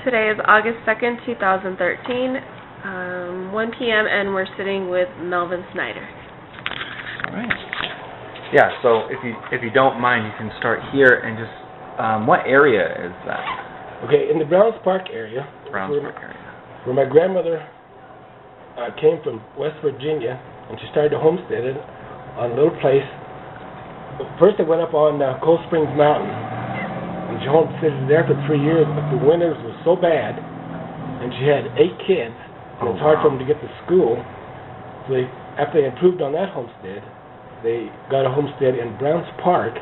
Today is August 2nd, 2013, 1 p.m., and we're sitting with Melvin Snyder. All right. Yeah, so if you don't mind, you can start here and just, what area is that? Okay, in the Browns Park area. Where my grandmother came from West Virginia, and she started a homestead on a little place. First, I went up on Cold Springs Mountain, and she homesteaded there for 3 years, but the winters were so bad, and she had 8 kids, and it's hard for them to get to school. So after they improved on that homestead, they got a homestead in Browns Park,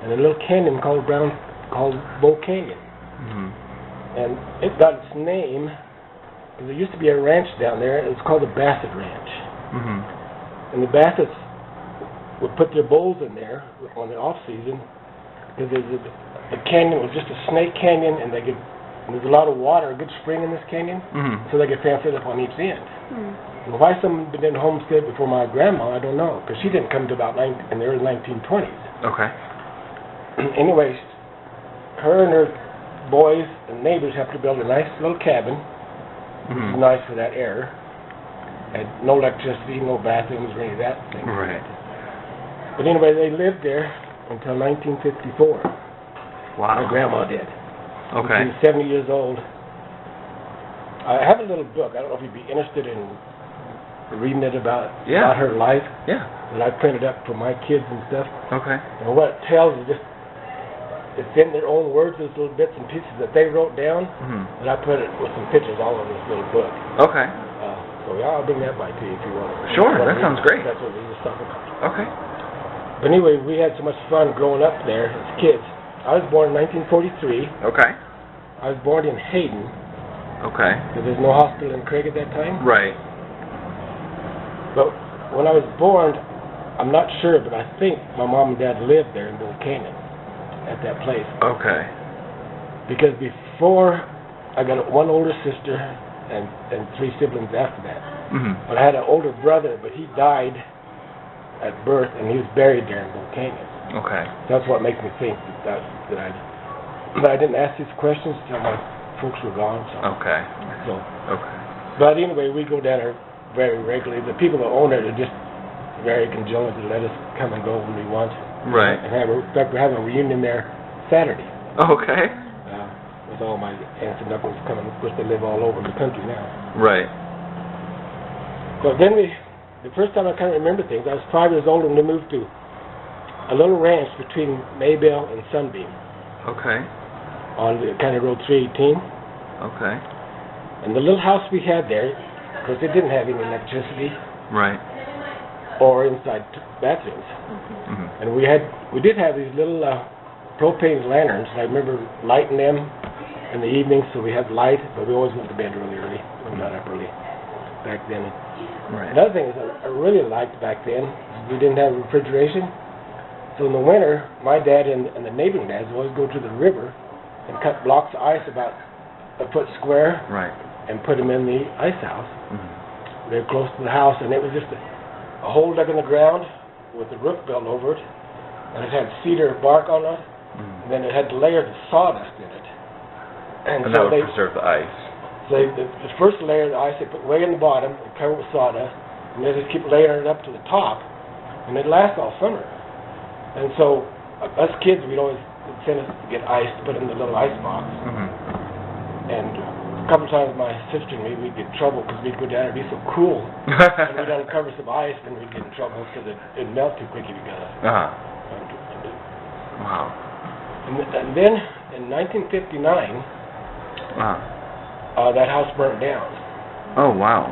in a little canyon called Bow Canyon. Mm-hmm. And it got its name because there used to be a ranch down there. It was called the Bassett Ranch. Mm-hmm. And the Bassetts would put their bulls in there on the off season because the canyon was just a snake canyon, and there's a lot of water, a good spring in this canyon, so they could fence it up on each end. And why someone didn't homestead before my grandma, I don't know, because she didn't come to about in the early 1920s. Okay. Anyway, her and her boys and neighbors have to build a nice little cabin, which is nice for that air. Had no electricity, no bathrooms, or any of that thing. Right. But anyway, they lived there until 1954. Wow. My grandma did. Okay. She was 70 years old. I have a little book. I don't know if you'd be interested in reading it about her life. Yeah. That I printed up for my kids and stuff. Okay. And what it tells is it's in their own words, those little bits and pieces that they wrote down, and I put it with some pictures all over this little book. Okay. So yeah, I'll bring that by to you if you want. Sure, that sounds great. That's what we were talking about. Okay. But anyway, we had so much fun growing up there as kids. I was born in 1943. Okay. I was born in Hayden. Okay. Because there's no hospital in Craig at that time. Right. But when I was born, I'm not sure, but I think my mom and dad lived there in Bull Canyon at that place. Okay. Because before, I got one older sister and 3 siblings after that. But I had an older brother, but he died at birth, and he was buried there in Bull Canyon. Okay. That's what makes me think that I didn't ask these questions until my folks were gone. So. Okay. So. Okay. But anyway, we go down there very regularly. The people that own it are just very conjoined to let us come and go when we want. Right. And in fact, we're having a reunion there Saturday. Okay. With all my aunts and uncles coming. Of course, they live all over the country now. Right. So then the first time I kind of remember things, I was 5 years old when we moved to a little ranch between Maybelle and Sunbeam. Okay. On the county road 318. Okay. And the little house we had there, because it didn't have any electricity. Right. Or inside bathrooms. And we did have these little propane lanterns. I remember lighting them in the evenings so we had light, but we always went to bed really early. We got up early back then. Right. Another thing is I really liked back then, we didn't have refrigeration. So in the winter, my dad and the neighboring dads would always go to the river and cut blocks of ice about a foot square. Right. And put them in the ice house. Very close to the house, and it was just a hole dug in the ground with a roof built over it, and it had cedar bark on it, and then it had layers of sawdust in it. And so that would preserve the ice. So the first layer of the ice they put way in the bottom and cover it with sawdust, and they just keep layering it up to the top, and it lasts all summer. And so us kids, we'd always send us to get ice to put in the little ice box. And a couple times my sister and me, we'd get in trouble because we'd go down and be so cool. And we'd uncover some ice, and we'd get in trouble because it'd melt too quick if you got it. Wow. And then in 1959, that house burned down. Oh, wow.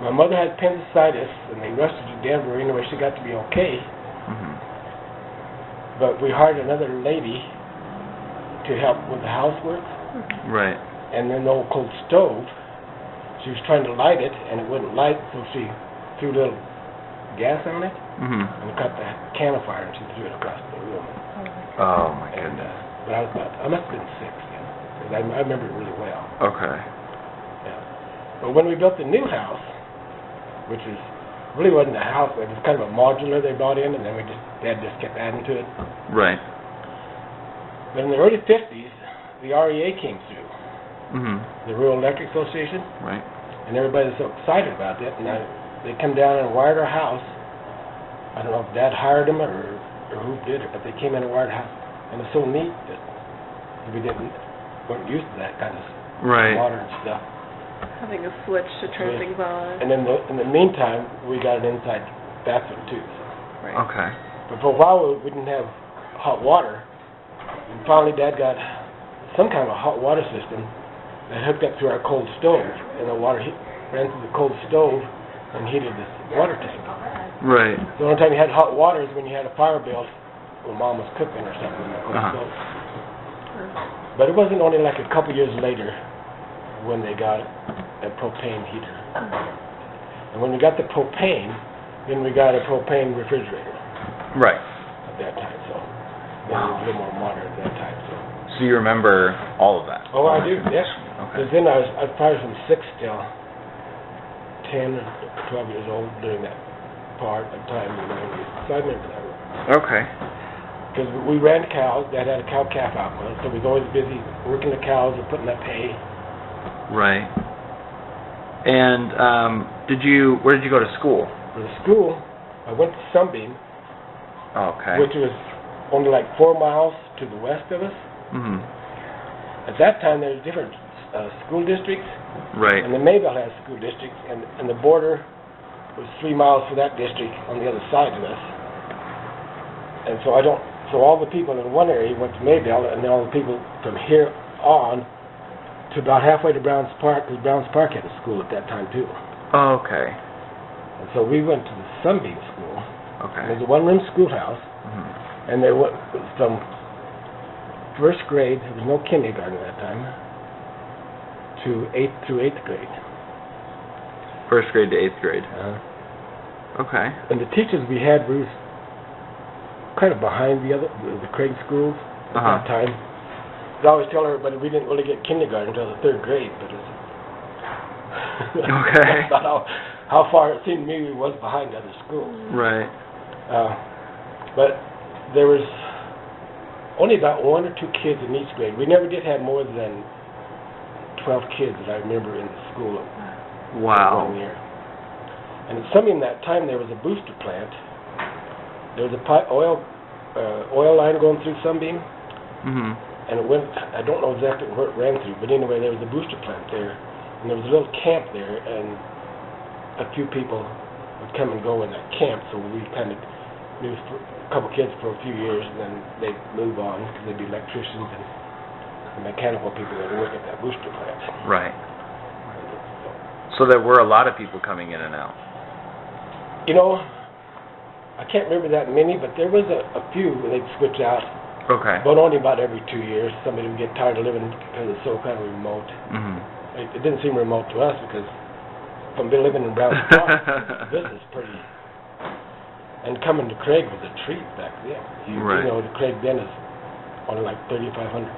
My mother had appendicitis, and they rushed her to Denver. Anyway, she got to be okay. But we hired another lady to help with the housework. Right. And then the old coal stove, she was trying to light it, and it wouldn't light, so she threw a little gas on it, and cut the can of fire, and she threw it across the room. Oh, my goodness. But I must have been 6 then, because I remember it really well. Okay. Yeah. But when we built the new house, which really wasn't a house, it was kind of a modular they brought in, and then Dad just kept adding to it. Right. But in the early 50s, the REA came through. Mm-hmm. the Rural Electric Association. Right. And everybody was so excited about that. And they come down and wired our house. I don't know if Dad hired them or who did it, but they came in and wired the house. And it's so neat that we weren't used to that kind of water and stuff. Having a switch to turn things on. And then in the meantime, we got an inside bathroom too. So. Right. Okay. But for a while, we didn't have hot water. And finally, Dad got some kind of a hot water system that hooked up to our cold stove. And the water ran through the cold stove and heated this water tank. Right. The only time you had hot water is when you had a fire built when Mom was cooking or something in the cold stove. But it wasn't only like a couple years later when they got a propane heater. And when we got the propane, then we got a propane refrigerator. Right. At that time, so then it was a little more modern at that time. So you remember all of that? Oh, I do, yes. Okay. Because then I was probably from 6 till 10 or 12 years old during that part of time. So I remember that. Okay. Because we ran cows. Dad had a cow-calf outfit, so we was always busy working the cows and putting up hay. Right. And where did you go to school? For the school, I went to Sunbeam, Okay. which was only like 4 miles to the west of us. Mm-hmm. At that time, there was different school districts, Right. and the Maybelle had a school district, and the border was 3 miles for that district on the other side of us. And so all the people in one area went to Maybelle, and then all the people from here on to about halfway to Browns Park, because Browns Park had a school at that time too. Okay. And so we went to the Sunbeam School. Okay. It was a one-room schoolhouse, Mm-hmm. and there was from first grade, there was no kindergarten at that time, to 8th grade. First grade to 8th grade. Okay. And the teachers we had were kind of behind the Craig schools at that time. I always tell everybody we didn't really get kindergarten until the 3rd grade, but it was okay. that's about how far it seemed to me we was behind other schools. Right. But there was only about 1 or 2 kids in each grade. We never did have more than 12 kids that I remember in the school. Wow. 1 year. And at some in that time there was a booster plant. There was a oil line going through Sunbeam, and it went. I don't know exactly where it ran through, but anyway, there was a booster plant there, and there was a little camp there, and a few people would come and go in that camp. So we kind of knew a couple kids for a few years, and then they'd move on because they'd be electricians and mechanical people that would work at that booster plant. Right. So there were a lot of people coming in and out. You know, I can't remember that many, but there was a few where they'd switch out. Okay. But only about every 2 years. Somebody would get tired of living because it's so kind of remote. Mm-hmm. It didn't seem remote to us because from living in Browns Park, this is pretty. And coming to Craig was a treat back then. You know, the Craig then is only like 3,500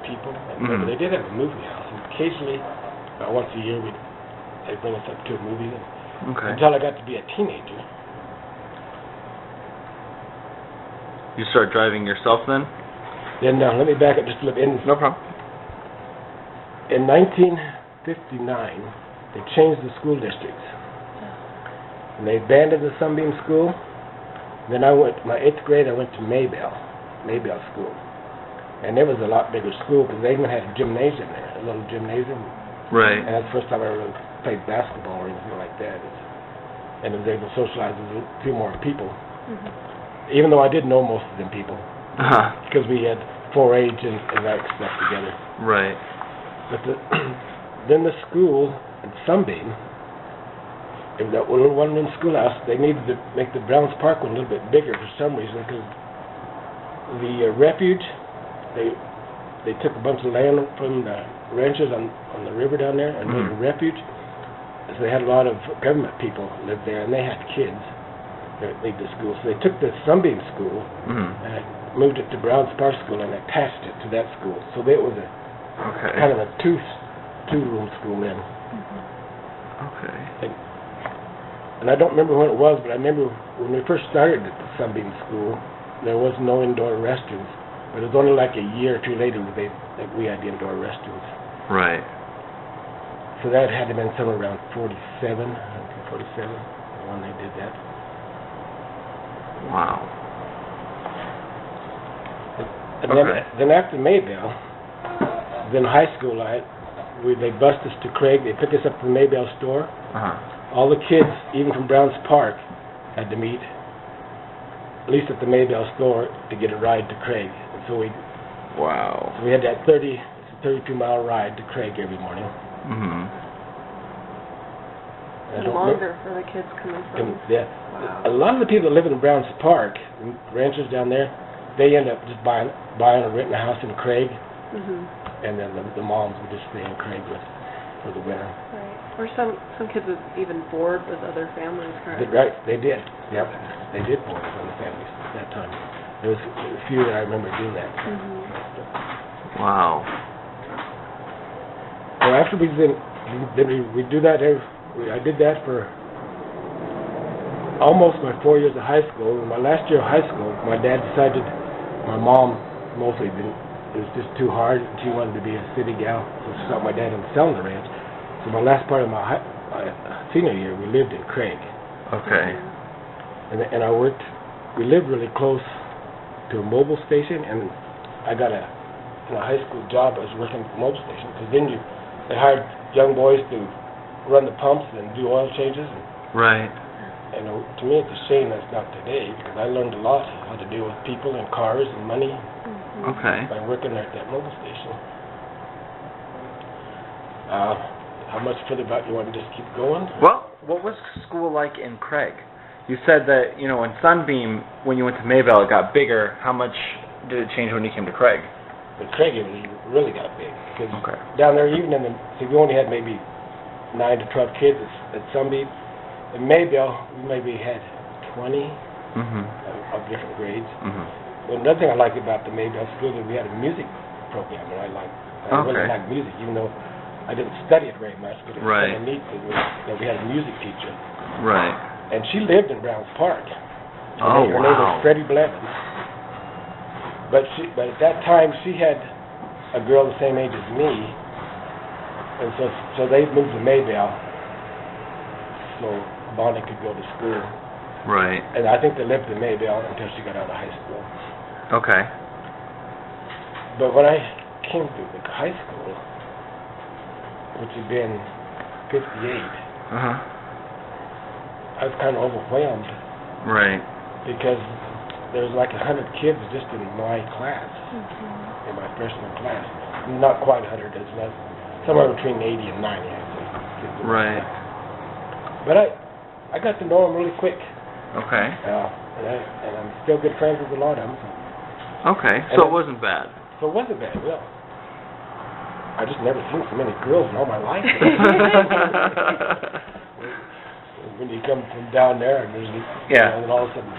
people. But they did have a movie house. And occasionally, once a year, they'd bring us up to a movie. Okay. Until I got to be a teenager. You start driving yourself then? Then let me back up just a little bit. No problem. In 1959, they changed the school districts. And they abandoned the Sunbeam School. Then my 8th grade, I went to Maybelle School. And it was a lot bigger school because they even had a gymnasium there, a little gymnasium. Right. And that's the first time I ever played basketball or anything like that. And I was able to socialize with a few more people. Even though I did know most of them people. Because we had 4-H and rec stuff together. Right. But then the school at Sunbeam, in that little one-room schoolhouse, they needed to make the Browns Park one a little bit bigger for some reason, because the refuge, they took a bunch of land from the ranchers on the river down there and made a refuge. So they had a lot of government people live there, and they had kids that leave the school. So they took the Sunbeam School and moved it to Browns Park School and attached it to that school. So it was a kind of a two-room school then. Okay. And I don't remember when it was, but I remember when we first started at the Sunbeam School, there was no indoor restrooms. But it was only like a year or two later that we had the indoor restrooms. Right. So that had to have been somewhere around 47, 47 when they did that. Wow. And then after Maybell, then high school, they bused us to Craig. They took us up to the Maybell store. All the kids, even from Browns Park, had to meet, at least at the Maybell store, to get a ride to Craig. And so we had that 32-mile ride to Craig every morning. And longer for the kids coming from. Yeah. Wow. A lot of the people that live in Browns Park, ranchers down there, they end up just buying or renting a house in Craig, and then the moms would just stay in Craig for the winter. Right. Or some kids would even board with other families, correct? Right, they did. Yep, they did board with other families at that time. There was a few that I remember doing that. Wow. So after we do that. I did that for almost my 4 years of high school. In my last year of high school, my dad decided, my mom mostly didn't, it was just too hard, and she wanted to be a city gal, so she thought my dad was selling the ranch. So my last part of my senior year, we lived in Craig. Okay. And I worked, we lived really close to a mobile station, and I got a high school job. I was working at the mobile station, because then they hired young boys to run the pumps and do oil changes. Right. And to me, it's a shame that's not today, because I learned a lot how to deal with people and cars and money by working there at that mobile station. How much further back you want to just keep going? Well, what was school like in Craig? You said that, in Sunbeam, when you went to Maybell, it got bigger. How much did it change when you came to Craig? But Craig, it really got big. Because down there, even we only had maybe 9 to 12 kids at Sunbeam. In Maybell, we maybe had 20 of different grades. But another thing I liked about the Maybell school is we had a music program, and I really liked music, even though I didn't study it very much, but it was kind of neat that we had a music teacher. Right. And she lived in Browns Park. Her name was Freddie Blevins. But at that time, she had a girl the same age as me, and so they moved to Maybell, so Bonnie could go to school. Right. And I think they lived in Maybell until she got out of high school. Okay. But when I came to the high school, which had been 58, I was kind of overwhelmed. Right. Because there was like 100 kids just in my class, in my freshman class. Not quite 100, it's not, somewhere between 80 and 90, I think. Right. But I got to know them really quick. Okay. And I'm still good friends with a lot of them. Okay, so it wasn't bad. So it wasn't bad, well. I just never seen so many girls in all my life. When you come from down there, and there's and all of a sudden,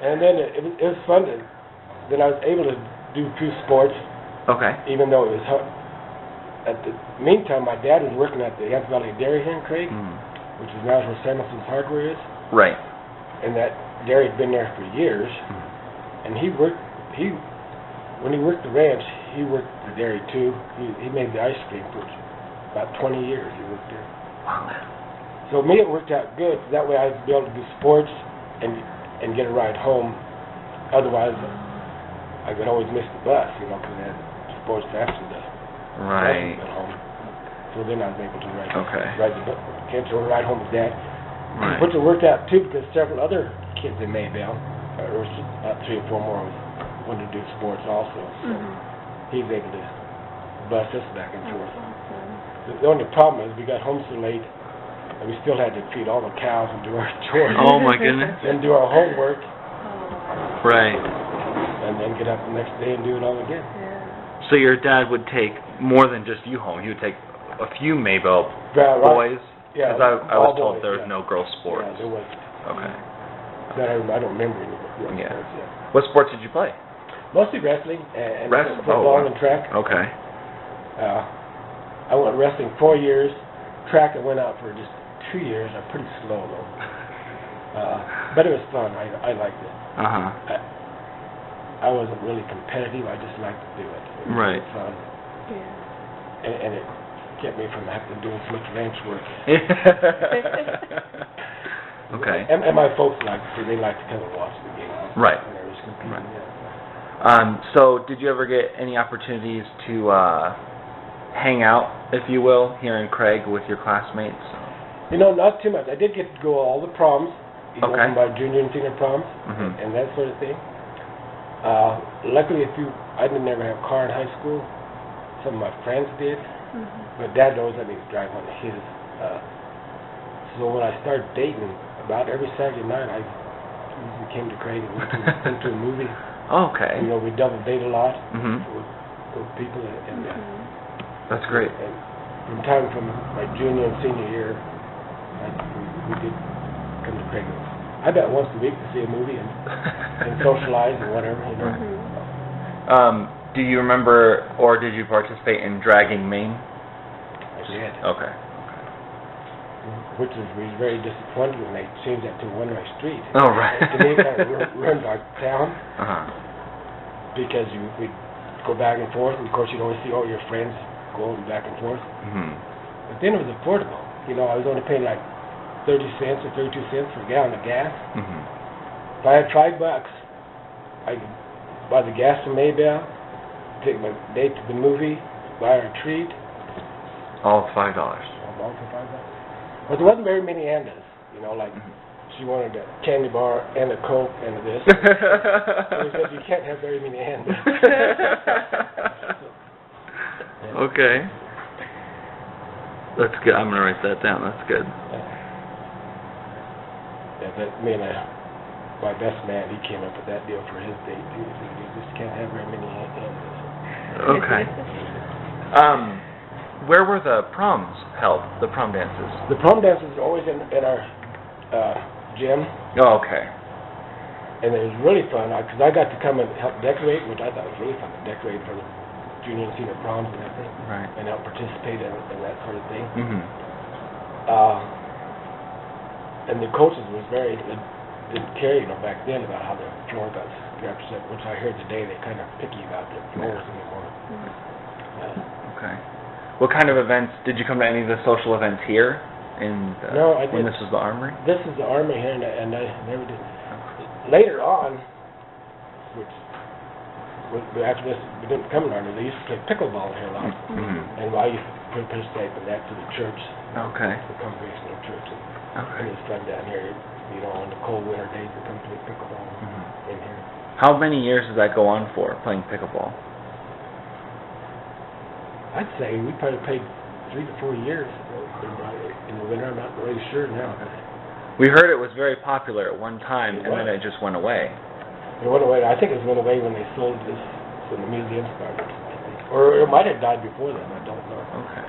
and then it was fun. Then I was able to do a few sports. Okay. Even though it was hard. At the meantime, my dad was working at the Yamp Valley Dairy here in Craig, which is now where Samuelson's Hardware is. Right. And that dairy had been there for years, and when he worked the ranch, he worked the dairy too. He made the ice cream for about 20 years. He worked there. Wow. So me, it worked out good. That way, I'd be able to do sports and get a ride home. Otherwise, I could always miss the bus, because I had sports after the bus at home. So then I was able to ride the bus, ride home with Dad. Right. Which it worked out too, because several other kids in Maybell, there was about 3 or 4 more, wanted to do sports also. So he was able to bus us back and forth. The only problem is we got home so late, and we still had to feed all the cows and do our chores. Oh my goodness. And do our homework. Right. And then get up the next day and do it all again. Yeah. So your dad would take more than just you home. He would take a few Maybell boys. Yeah. Because I was told boys, there was no girls' sports. Yeah, there was. Okay. That I don't remember any girls' sports yet. What sports did you play? Mostly wrestling and football and track. Okay. I went wrestling 4 years. Track I went out for just 2 years. I'm pretty slow though. But it was fun. I liked it. I wasn't really competitive. I just liked to do it. It was fun. Yeah. And it kept me from having to do so much ranch work. Okay. And my folks they like to come and watch the game. Right. When there was competing, Right. yeah. So did you ever get any opportunities to hang out, if you will, here in Craig with your classmates? You know, not too much. I did get to go to all the proms, you know, Okay. from my junior and senior proms, Mhm. and that sort of thing. Luckily, I didn't ever have a car in high school. Some of my friends did, but Dad always let me drive one of his. So when I started dating, about every Saturday night, I usually came to Craig and went to a movie. Okay. You know, we double date a lot Mhm. with people, and That's great. and from my junior and senior year, we did come to Craig. I bet once a week to see a movie and socialize and whatever, you know. Do you remember, or did you participate in dragging Maine? I did. Okay. Which was very disappointing when they changed that to one-way street. Oh, right. To me, it kind of ruined our town Uh-huh. because we'd go back and forth, and of course you'd always see all your friends going back and forth. Mhm. But then it was affordable. You know, I was only paying like 30 cents or 32 cents for a gallon of gas. Mhm. If I had $5, I could buy the gas from Maybell, take my date to the movie, buy her a treat. All $5. All for $5. But there wasn't very many Andas, you know, like she wanted a candy bar and a Coke and this. So he said you can't have very many Andas. Okay. That's good. I'm going to write that down. That's good. Yeah, but me and my best man, he came up with that deal for his date. He said you just can't have very many Andas. Okay. Where were the proms held, the prom dances? The prom dances are always in our gym. Oh, okay. And it was really fun, because I got to come and help decorate, which I thought was really fun to decorate for the junior and senior proms and everything. Right. And help participate in that sort of thing. Mhm. And the coaches was didn't care, you know, back then about how the floor got represented, which I heard today they're kind of picky about the floors anymore. Okay. What kind of events, did you come to any of the social events here in No, I when didn't. this was the Armory? This is the Army here, and I never did. Later on, after this, we didn't come to the Army, they used to play pickleball here a lot. Mhm. And I used to participate in that to the church, Okay. the congregational church. And Okay. it was fun down here, you know, on the cold winter days to come play pickleball in here. How many years does that go on for, playing pickleball? I'd say we probably played 3 to 4 years in the winter. I'm not really sure now. We heard it was very popular at one time, It and then was. it just went away. It went away. I think it went away when they sold this when the museum started, I think. Or it might have died before then. I don't know. Okay.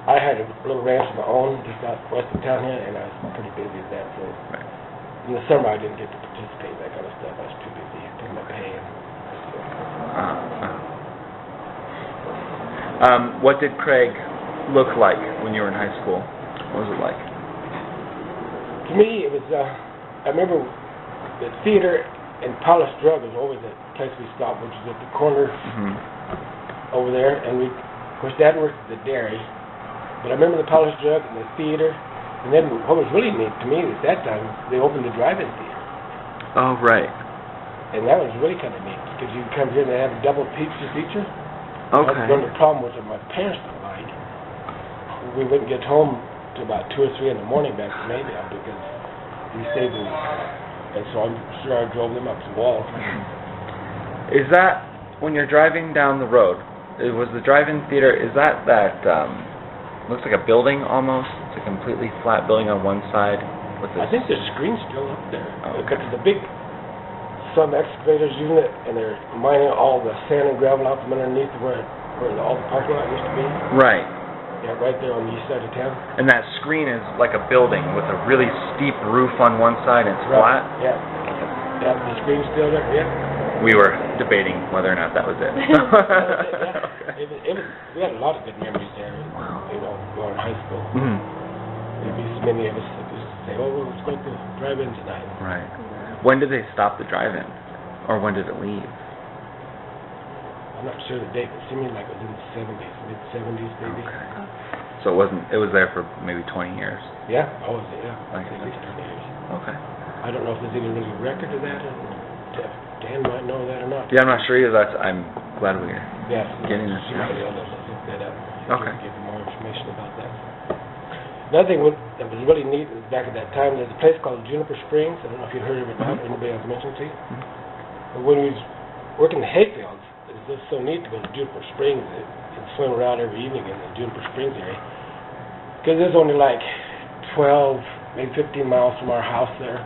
I had a little ranch of my own just out west of town here, and I was pretty busy with that. So Right. in the summer, I didn't get to participate in that kind of stuff. I was too busy taking my pay. What did Craig look like when you were in high school? What was it like? To me, it was. I remember the theater and Polished Drug was always the place we stopped, which was at the corner over there. And of course, Dad worked at the dairy. But I remember the Polished Drug and the theater. And then what was really neat to me at that time, they opened the drive-in theater. Oh, right. And that was really kind of neat, because you come here and they have a double pizza feature. Okay. That's the only problem was that my parents didn't like. We wouldn't get home till about 2 or 3 in the morning back to Maybell, because we stayed in, and so I'm sure I drove them up the wall. Is that, when you're driving down the road, was the drive-in theater, is that looks like a building almost? It's a completely flat building on one side with this... I think the screen's still up there. Oh, okay. Because the big, some excavators using it, and they're mining all the sand and gravel out from underneath where all the parking lot used to be. Right. Yeah, right there on the east side of town. And that screen is like a building with a really steep roof on one side and it's flat? Yeah. Yeah, the screen's still there, yeah. We were debating whether or not that was it. We had a lot of good memories there, you know, going to high school. Mm-hmm. There'd be so many of us that used to say, oh, well, let's go to the drive-in tonight. Right. When did they stop the drive-in? Or when did it leave? I'm not sure the date, but it seemed like it was in the 70s, mid-70s maybe. Okay. So it was there for maybe 20 years? Yeah, yeah. Like at least 20 years. Okay. I don't know if there's any really record of that, and Dan might know that or not. Yeah, I'm not sure either. I'm glad we're getting this. She might be able to look that up. Okay. Give you more information about that. Another thing that was really neat was back at that time, there's a place called Juniper Springs. I don't know if you heard of it or not, anybody else mentioned to you. But when we was working the hayfields, it was just so neat to go to Juniper Springs and swim around every evening in the Juniper Springs area. Because there's only like 12, maybe 15 miles from our house there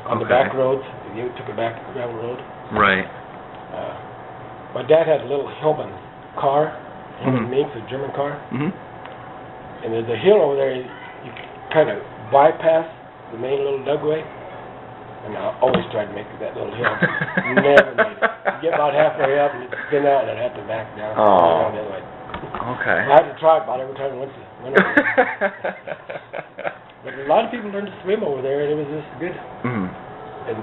on the back roads. You took a back gravel road. Right. My dad had a little Hillman car, Hillman Minx, a German car. And there's a hill over there, you kind of bypass the main little dugway. And I always tried to make that little hill. Never made it. You get about halfway up and you spin out and I'd have to back down. Oh. The other way. Okay. I had to try about every time I went over there. But a lot of people learned to swim over there, and it was just good. And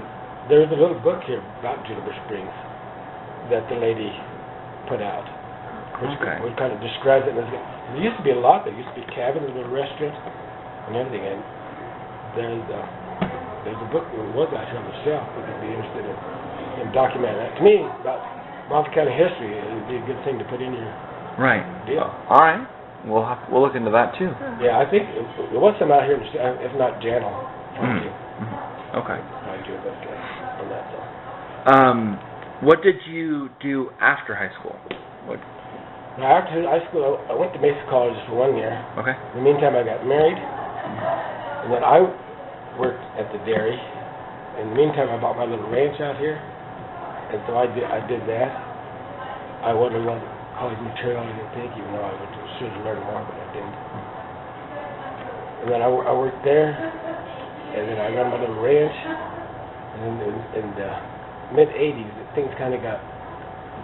there's a little book here about Juniper Springs that the lady put out, which kind of describes it. There used to be a lot. There used to be cabins, a little restaurant, and everything. And there's a book that was out here on the shelf that you'd be interested in documenting that. To me, about Montgomery County history, it would be a good thing to put in your deal. All right. We'll look into that too. Yeah, I think there was some out here, if not Janel. Okay. I'd do a best guess on that. So. What did you do after high school? Now, after high school, I went to Mesa College for 1 year. Okay. In the meantime, I got married, and then I worked at the dairy. In the meantime, I bought my little ranch out here, and so I did that. I wasn't college material, I didn't think, even though I should have learned more, but I didn't. And then I worked there, and then I run my little ranch, and then in the mid-'80s, things kind of got,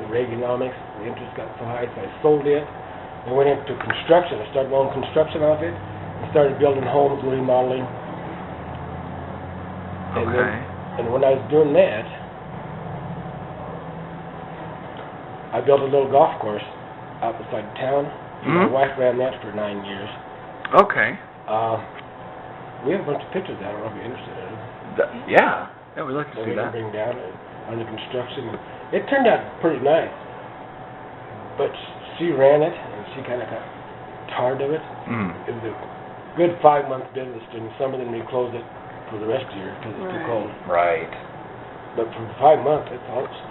the Reaganomics, the interest got so high, so I sold it, and went into construction. I started my own construction outfit, and started building homes, remodeling. And when I was doing that, I built a little golf course out beside town. My wife ran that for 9 years. Okay. We have a bunch of pictures. I don't know if you're interested in it. Yeah, we'd like to see that. Bring down under construction. It turned out pretty nice, but she ran it and she kind of got tired of it. It was a good 5-month business during the summer. Then we closed it for the rest of the year because it's too cold. Right. But for 5 months,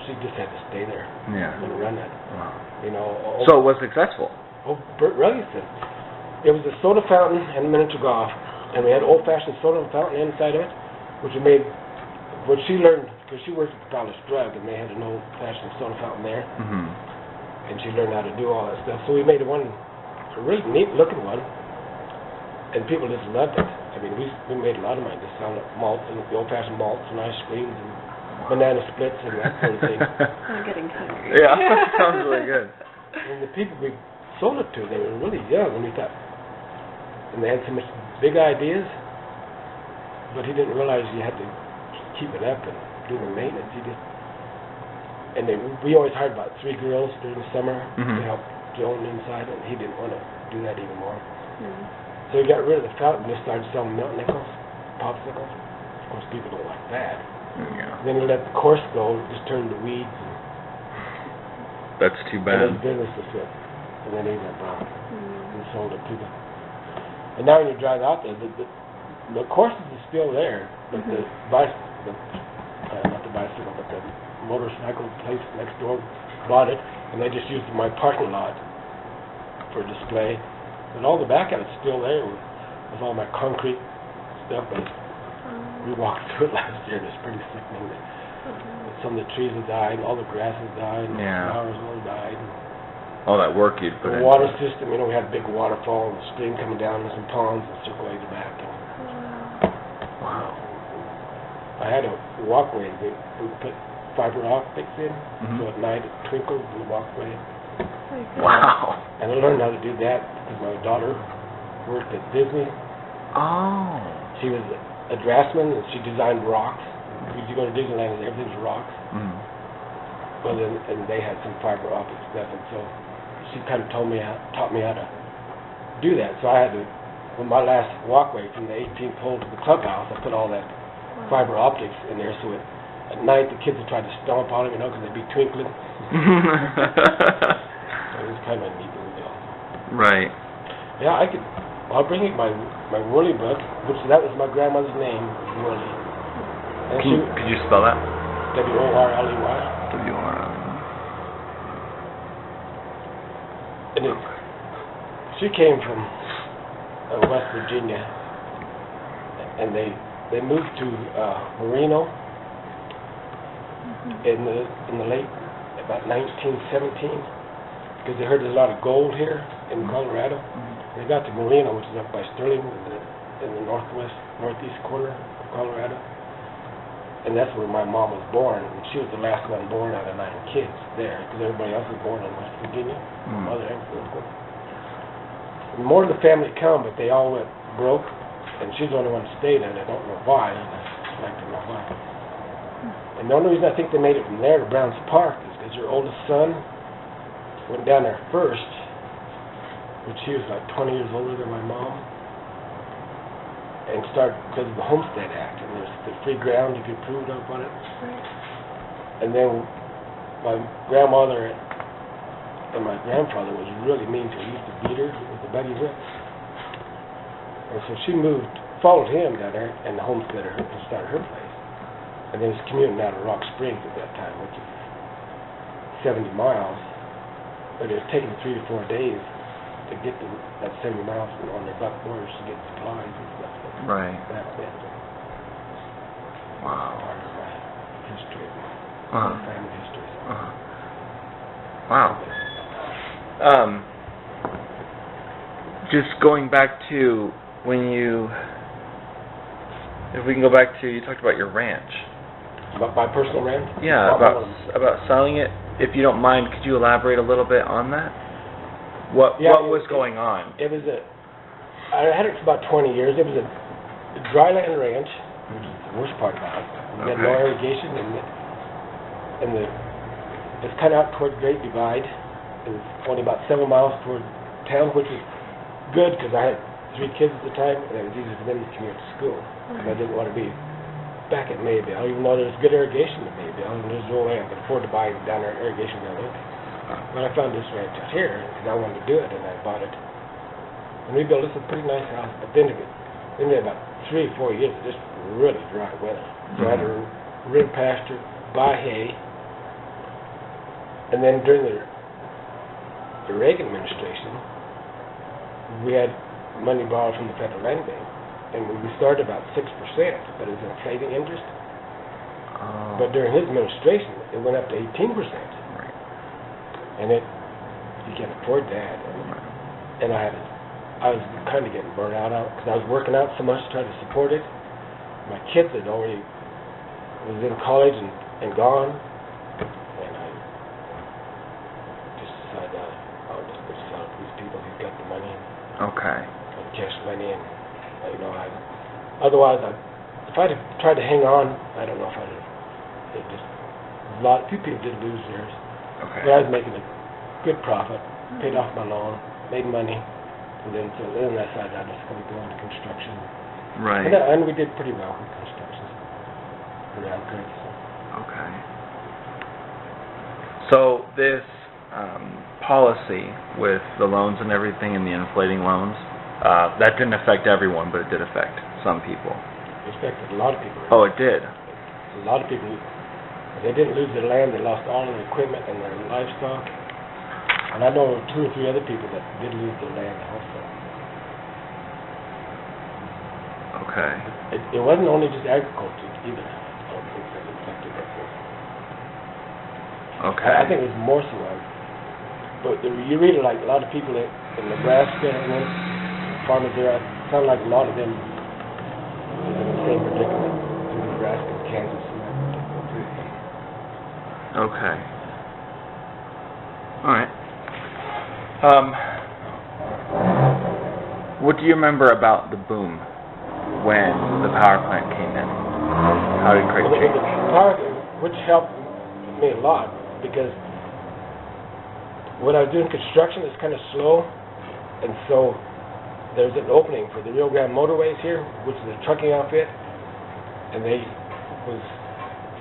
she just had to stay there and run it. Wow. You know. So it was successful. Oh, brilliant! It was a soda fountain and miniature golf, and we had old-fashioned soda fountain inside of it, which she learned because she worked at the Palace Drug, and they had an old-fashioned soda fountain there, and she learned how to do all that stuff. So we made a really neat-looking one, and people just loved it. I mean, we made a lot of money just selling malt and the old-fashioned malts and ice creams and banana splits and that sort of thing. I'm getting hungry. Yeah, sounds really good. And the people we sold it to, they were really young, and we thought, and they had so much big ideas, but he didn't realize you had to keep it up and do the maintenance. We always hired about 3 girls during the summer to help Joan inside, and he didn't want to do that anymore. So he got rid of the fountain and just started selling milk nickels, popsicles. Of course, people don't like that. Yeah. Then he let the course go, just turned to weeds. That's too bad. And his business was good. And then he went broke and sold it to them. And now when you drive out there, the courses are still there, but not the bicycle, but the motorcycle place next door bought it, and they just used my parking lot for display. And all the back of it's still there with all my concrete stuff, but we walked through it last year, and it's pretty sickening. Some of the trees have died, all the grass has died, and the flowers all died. All that work you'd put into the water system, we had a big waterfall and a stream coming down and some ponds that circulated back. Wow. I had a walkway. We put fiber optics in, so at night it twinkled in the walkway. Wow. And I learned how to do that because my daughter worked at Disney. Oh. She was a draftsman, and she designed rocks. If you go to Disneyland, everything's rocks. Well, and they had some fiber optics nothing. So she kind of taught me how to do that. So I had to, when my last walkway from the 18th hole to the clubhouse, I put all that fiber optics in there, so at night the kids would try to stomp on them, because they'd be twinkling. So it was kind of a neat little deal. Right. Yeah, I'll bring you my Worley book, which that was my grandmother's name, Worley. Could you spell that? W-O-R-L-E-Y. W-O-R-L-E-Y. And she came from West Virginia, and they moved to Marino in the late, about 1917, because they heard there's a lot of gold here in Colorado. They got to Marino, which is up by Sterling, in the northeast corner of Colorado, and that's where my mom was born. And she was the last one born out of 9 kids there, because everybody else was born in West Virginia, mother and father. More of the family come, but they all went broke, and she's the only one that stayed, and I don't know why. I'd like to know why. And the only reason I think they made it from there to Browns Park is because her oldest son went down there first, which he was like 20 years older than my mom, and started because of the Homestead Act, and there's the free ground if you approved up on it. And then my grandmother and my grandfather was really mean to her. He used to beat her with the buggy whip. And so she followed him down there and homesteaded her and started her place. And then was commuting out of Rock Springs at that time, which is 70 miles. But it was taking 3 to 4 days to get to that 70 miles on their buck borders to get supplies and stuff. Right. That bit. Wow. Part of my history, family history. Wow. Just going back to when if we can go back to, you talked about your ranch. About my personal ranch? Yeah, about selling it. If you don't mind, could you elaborate a little bit on that? What was going on? It was I had it for about 20 years. It was a dryland ranch, which is the worst part about it. We had no irrigation, and it's kind of out toward Great Divide. It was only about 7 miles toward town, which was good because I had 3 kids at the time, and it was easy for them to commute to school. And I didn't want to be back at Maybelle, even though there's good irrigation at Maybelle, and there's no way I could afford to buy down there irrigation building. But I found this ranch out here, and I wanted to do it, and I bought it. And we built this a pretty nice house, but then about 3 or 4 years of just really dry weather. So I had to rid pasture, buy hay, and then during the Reagan administration, we had money borrowed from the Federal Land Bank, and we started about 6%, but it was inflating interest. But during his administration, it went up to 18%. Right. And you can't afford that. And I was kind of getting burnt out because I was working out so much to try to support it. My kids had already was in college and gone, and I just decided I'll just go sell it to these people who got the money. Okay. And cash money, and otherwise if I'd have tried to hang on, I don't know if I'd have. Few people did lose theirs. Okay. But I was making a good profit, paid off my loan, made money, and then I decided I was going to go into construction. Right. And we did pretty well with construction. Around good. Okay. So this policy with the loans and everything and the inflating loans, that didn't affect everyone, but it did affect some people. It affected a lot of people. Oh, it did? A lot of people. They didn't lose their land. They lost all their equipment and their livestock. And I know 2 or 3 other people that did lose their land also. Okay. It wasn't only just agriculture either. I don't think that affected that. Okay. I think it was more so. But you read it like a lot of people in Nebraska and then farmers there. It sounded like a lot of them was in the same predicament in Nebraska and Kansas. Okay. All right. What do you remember about the boom when the power plant came in? How did Craig change? Which helped me a lot because when I was doing construction, it's kind of slow, and so there's an opening for the Rio Grande Motorways here, which is a trucking outfit, and is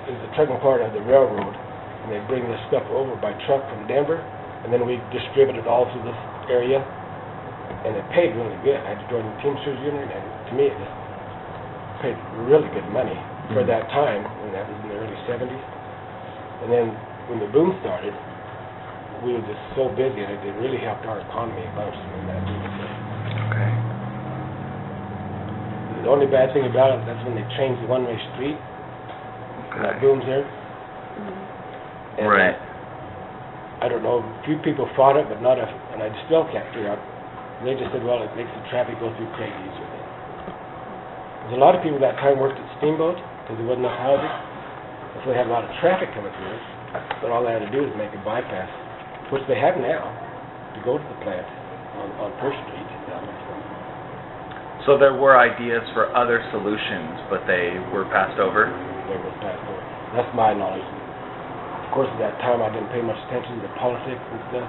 the trucking part of the railroad, and they bring this stuff over by truck from Denver, and then we distribute it all through this area, and it paid really good. I had to join the Teamsters Union, and to me, it just paid really good money for that time, when that was in the early 70s. And then when the boom started, we were just so busy, and it really helped our economy a bunch when that boom started. Okay. The only bad thing about it, that's when they changed the one-way street. Okay. That boom's there. And right. I don't know, a few people fought it, but not a, and I still can't figure out. They just said, well, it makes the traffic go through Craig easier. There's a lot of people that time worked at Steamboat, because there wasn't enough housing. So they had a lot of traffic coming through it, but all they had to do is make a bypass, which they have now, to go to the plant on First Street. So there were ideas for other solutions, but they were passed over? They were passed over. That's my knowledge. Of course, at that time, I didn't pay much attention to politics and stuff,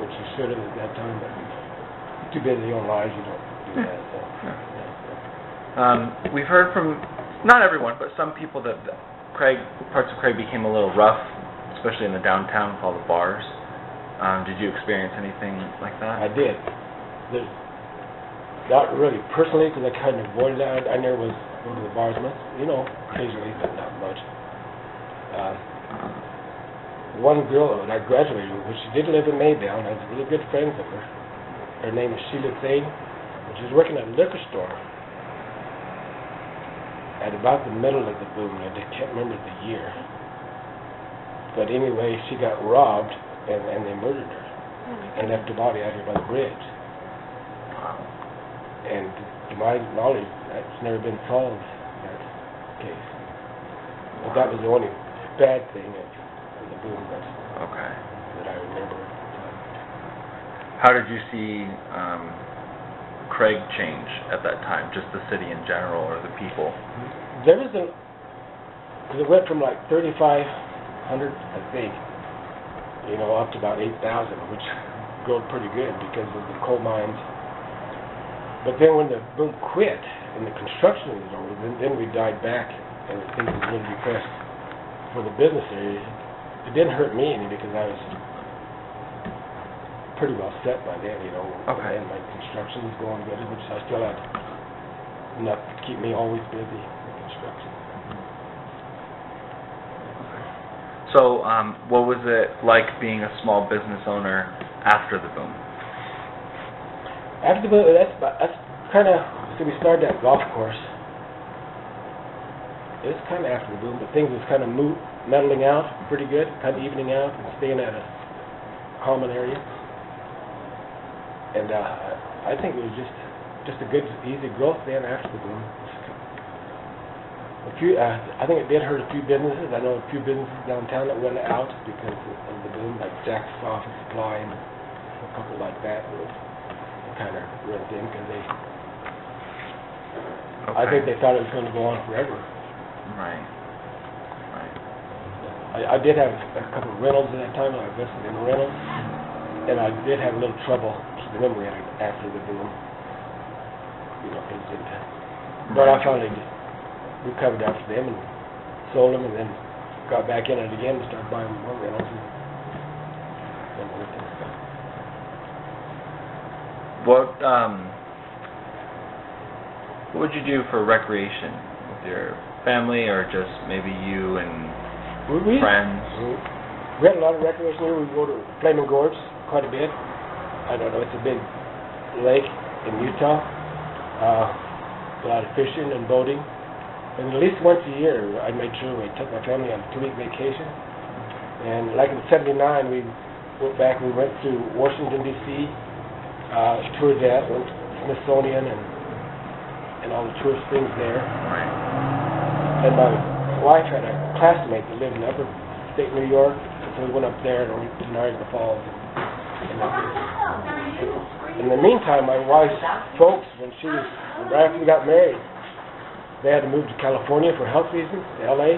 which you should have at that time, but you're too busy on lives, you don't do that. So. We've heard from, not everyone, but some people that parts of Craig became a little rough, especially in the downtown with all the bars. Did you experience anything like that? I did. Not really personally, because I kind of avoided that. I never was going to the bars much, occasionally, but not much. One girl that I graduated with, she did live in Maybell, and I was really good friends with her. Her name is Sheila Thane, and she was working at a liquor store at about the middle of the boom. I can't remember the year. But anyway, she got robbed, and they murdered her, and left her body out here by the bridge. And to my knowledge, that's never been solved, that case. But that was the only bad thing of the boom that I remember. How did you see Craig change at that time, just the city in general or the people? There was because it went from like 3,500, I think, up to about 8,000, which grew pretty good because of the coal mines. But then when the boom quit and the construction was over, then we died back, and things was really depressed for the business area. It didn't hurt me any because I was pretty well set by then, Okay. And my construction was going good, which I still had enough to keep me always busy in construction. So, what was it like being a small business owner after the boom? After the boom, that's kind of, so we started that golf course. It was kind of after the boom, but things was kind of meddling out pretty good, kind of evening out and staying at a common area. And I think it was just a good, easy growth then after the boom. I think it did hurt a few businesses. I know a few businesses downtown that went out because of the boom, like Jack's Office Supply and a couple like that were kind of ripped in because they. Okay. I think they thought it was going to go on forever. Right. I did have a couple of rentals at that time. I invested in rentals, and I did have a little trouble keeping them rented after the boom. But I finally recovered after them and sold them, and then got back in it again and started buying more rentals. What would you do for recreation with your family, or just maybe you and friends? We had a lot of recreation here. We go to Flaming Gorge quite a bit. I don't know, it's a big lake in Utah. A lot of fishing and boating. And at least once a year, I made sure we took my family on a 2-week vacation. And like in '79, we went back, we went to Washington, D.C., toured that, went to Smithsonian and all the tourist things there. And my wife had a classmate that lived in upstate New York, so we went up there and went to Niagara Falls. In the meantime, my wife's folks, right after we got married, they had to move to California for health reasons, to L.A.,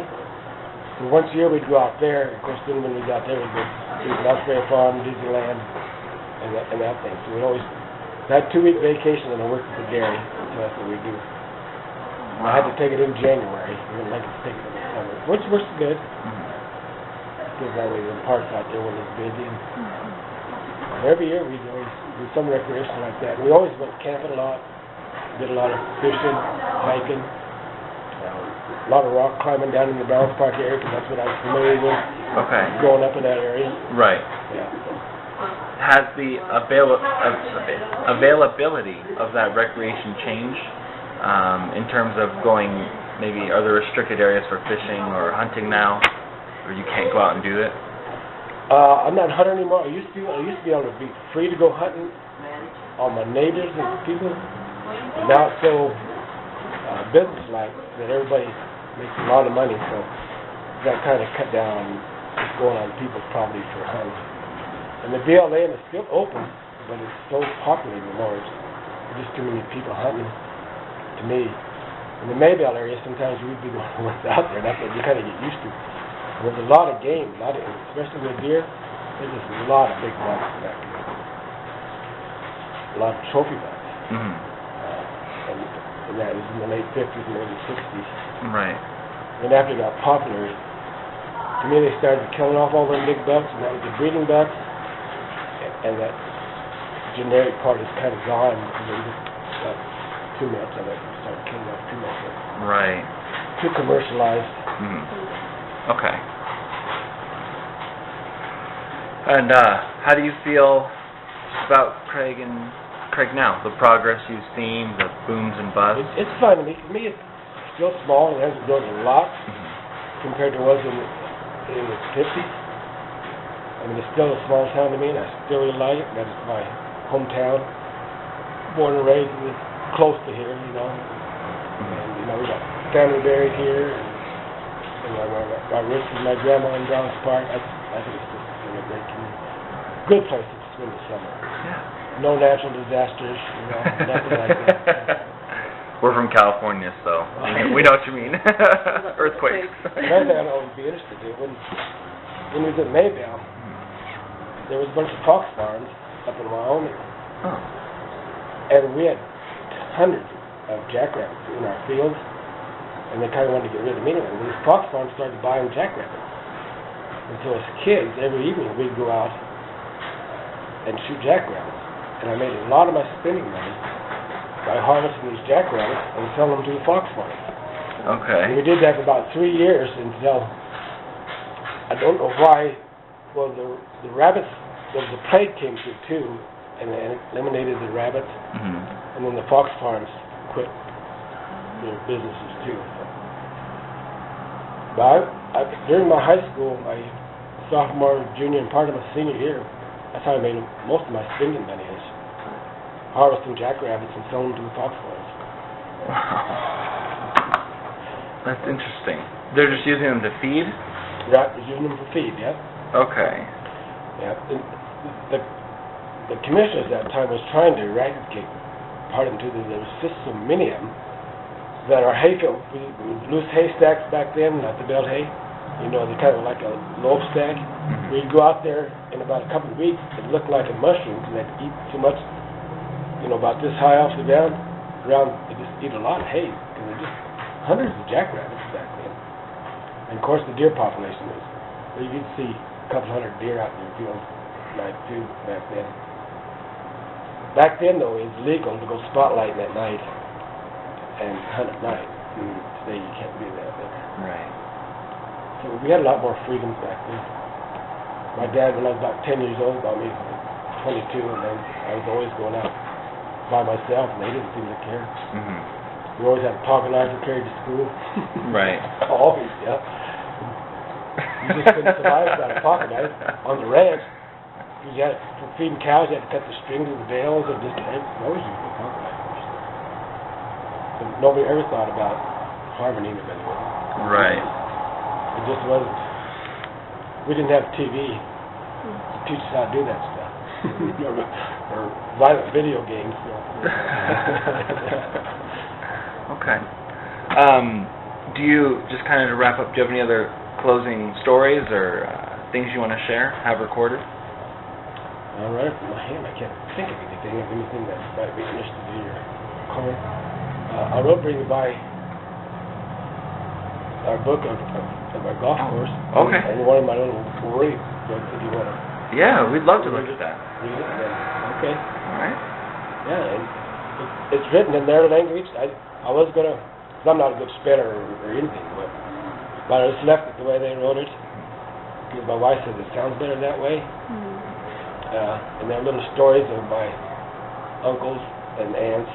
So once a year we'd go out there. Of course, then when we got there, we'd go to Mountain Farm, Disneyland, and that thing. So we'd always that 2-week vacation, and I worked with Gary. So that's what we do. I had to take it in January. We didn't like to take it in the summer, which was good. Because that way the parks out there when it's busy. And every year we'd always do some recreation like that. We always went camping a lot. Did a lot of fishing, hiking, a lot of rock climbing down in the Browns Park area because that's what I was familiar with. Okay. Growing up in that area. Right. Yeah. Has the availability of that recreation changed in terms of going? Maybe are there restricted areas for fishing or hunting now, or you can't go out and do it? I'm not hunting anymore. I used to be able to be free to go hunting on my neighbors and people. And now it's so business-like that everybody makes a lot of money, so that kind of cut down on just going on people's property for hunting. And the BLM is still open, but it's so popular anymore. There's just too many people hunting. To me, in the Maybelle area, sometimes we'd be the ones out there. That's what you kind of get used to. There's a lot of game, especially with deer. There's just a lot of big bucks back there. A lot of trophy bucks. And that was in the late 50s and early 60s. Right. And after it got popular, to me they started killing off all them big bucks, and that was the breeding bucks. And that generic part is kind of gone because they just got too much of it. They started killing off too much of it. Right. Too commercialized. Okay. And how do you feel about Craig now? The progress you've seen, the booms and busts? It's fun to me. For me, it's still small. It hasn't grown a lot compared to what it was in the 50s. I mean, it's still a small town to me, and I still really like it. That is my hometown. Born and raised, and it's close to here, you know. And, we got family buried here. And I raised with my grandma in Browns Park. I think it's just a great community. Good place to spend the summer. Yeah. No natural disasters, nothing like that. We're from California, so we know what you mean. Earthquakes. Another thing I would be interested in, when we was at Maybelle, there was a bunch of fox farms up in Wyoming. Oh. And we had hundreds of jackrabbits in our fields, and they kind of wanted to get rid of them anyway. And these fox farms started buying jackrabbits. And so as kids, every evening we'd go out and shoot jackrabbits. And I made a lot of my spending money by harvesting these jackrabbits and selling them to the fox farms. Okay. And we did that for about 3 years until, I don't know why, well, the rabbits, the plague came through too, and it eliminated the rabbits, and then the fox farms quit their businesses too. But during my high school, my sophomore, junior, and part of my senior year, that's how I made most of my spending money, is harvesting jackrabbits and selling them to the fox farms. Wow. That's interesting. They're just using them to feed? Right, they're using them for feed, yeah. Okay. Yeah. The commissioners at that time was trying to eradicate part of them too. There was just so many of them that our hayfield, we loose haystacks back then, not the belt hay. They're kind of like a loaf stack. We'd go out there in about a couple of weeks, it looked like a mushroom because they'd eat so much, about this high off the ground. They just eat a lot of hay because they're just hundreds of jackrabbits back then. And of course the deer population was, you'd see a couple hundred deer out in your field at night too back then. Back then though, it was legal to go spotlighting at night and hunt at night. And today you can't do that. Right. So we had a lot more freedoms back then. My dad, when I was about 10 years old, bought me 22, and then I was always going out by myself, and they didn't seem to care. We always had a pocket knife to carry to school. Right. Always, yeah. You just couldn't survive without a pocket knife on the ranch. You had, for feeding cows, you had to cut the strings of the bales, and just always used a pocket knife. But nobody ever thought about harming them anyway. Right. It just wasn't. We didn't have TV to teach us how to do that stuff. or violent video games. Okay. Do you, just kind of to wrap up, do you have any other closing stories or things you want to share, have recorded? Right up in my hand, I can't think of anything that might be interesting to your comment. I will bring you by our book of our golf course. Okay. And one of my little worry books if you want to. Yeah, we'd love to look at that. Read it, then. Okay. All right. Yeah, and it's written in their language. I was gonna, cause I'm not a good speller or anything, but I just left it the way they wrote it. Because my wife says it sounds better that way. And there are little stories of my uncles and aunts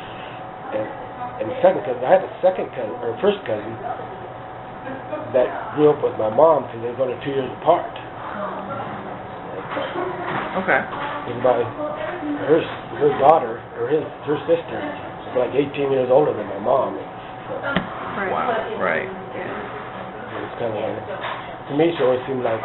and second cousin. I had a second cousin or first cousin that grew up with my mom because they was only 2 years apart. Okay. And her daughter or her sister was like 18 years older than my mom. So Wow. Right. it was kind of like, to me, she always seemed like,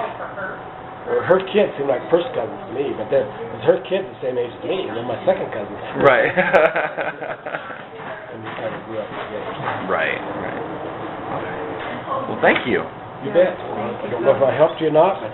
or her kids seemed like first cousins to me, but then her kids the same age as me, and then my second cousin. Right. And we kind of grew up together. Right. Right. Okay. Well, thank you. You bet. I don't know if I helped you or not, but